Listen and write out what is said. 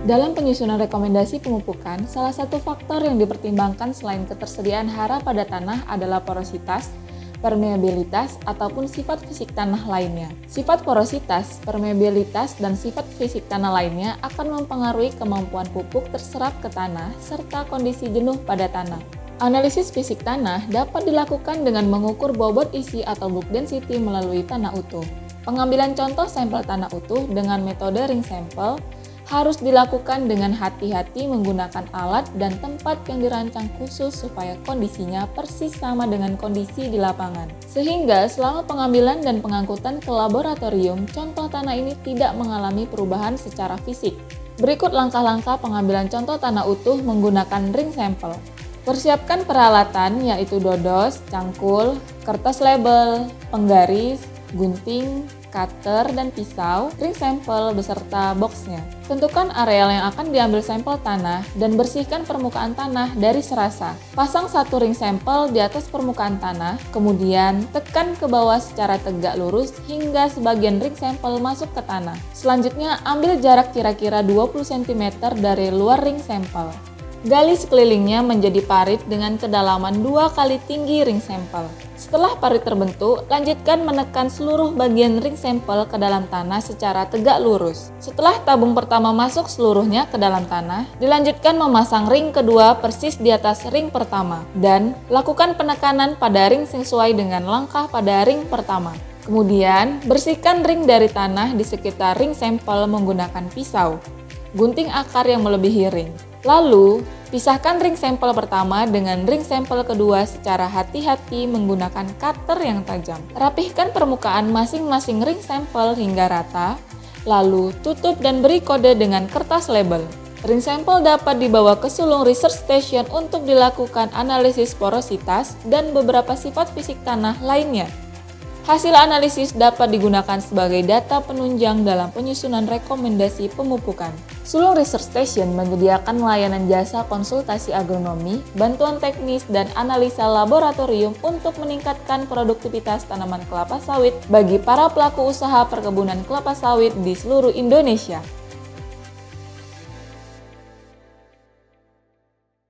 Dalam penyusunan rekomendasi pemupukan, salah satu faktor yang dipertimbangkan selain ketersediaan hara pada tanah adalah porositas, permeabilitas, ataupun sifat fisik tanah lainnya. Sifat porositas, permeabilitas, dan sifat fisik tanah lainnya akan mempengaruhi kemampuan pupuk terserap ke tanah serta kondisi jenuh pada tanah. Analisis fisik tanah dapat dilakukan dengan mengukur bobot isi atau bulk density melalui tanah utuh. Pengambilan contoh sampel tanah utuh dengan metode ring sample harus dilakukan dengan hati-hati menggunakan alat dan tempat yang dirancang khusus supaya kondisinya persis sama dengan kondisi di lapangan. Sehingga selama pengambilan dan pengangkutan ke laboratorium, contoh tanah ini tidak mengalami perubahan secara fisik. Berikut langkah-langkah pengambilan contoh tanah utuh menggunakan ring sample. Persiapkan peralatan yaitu dodos, cangkul, kertas label, penggaris, gunting, cutter, dan pisau, ring sampel beserta boxnya. Tentukan areal yang akan diambil sampel tanah dan bersihkan permukaan tanah dari serasa. Pasang satu ring sampel di atas permukaan tanah, kemudian tekan ke bawah secara tegak lurus hingga sebagian ring sampel masuk ke tanah. Selanjutnya, ambil jarak kira-kira 20 cm dari luar ring sampel. Gali sekelilingnya menjadi parit dengan kedalaman 2 kali tinggi ring sampel. Setelah parit terbentuk, lanjutkan menekan seluruh bagian ring sampel ke dalam tanah secara tegak lurus. Setelah tabung pertama masuk seluruhnya ke dalam tanah, dilanjutkan memasang ring kedua persis di atas ring pertama dan lakukan penekanan pada ring sesuai dengan langkah pada ring pertama. Kemudian, bersihkan ring dari tanah di sekitar ring sampel menggunakan pisau. Gunting akar yang melebihi ring. Lalu, pisahkan ring sampel pertama dengan ring sampel kedua secara hati-hati menggunakan cutter yang tajam. Rapihkan permukaan masing-masing ring sampel hingga rata, lalu tutup dan beri kode dengan kertas label. Ring sampel dapat dibawa ke sulung research station untuk dilakukan analisis porositas dan beberapa sifat fisik tanah lainnya. Hasil analisis dapat digunakan sebagai data penunjang dalam penyusunan rekomendasi pemupukan. Sulung Research Station menyediakan layanan jasa konsultasi agronomi, bantuan teknis, dan analisa laboratorium untuk meningkatkan produktivitas tanaman kelapa sawit bagi para pelaku usaha perkebunan kelapa sawit di seluruh Indonesia.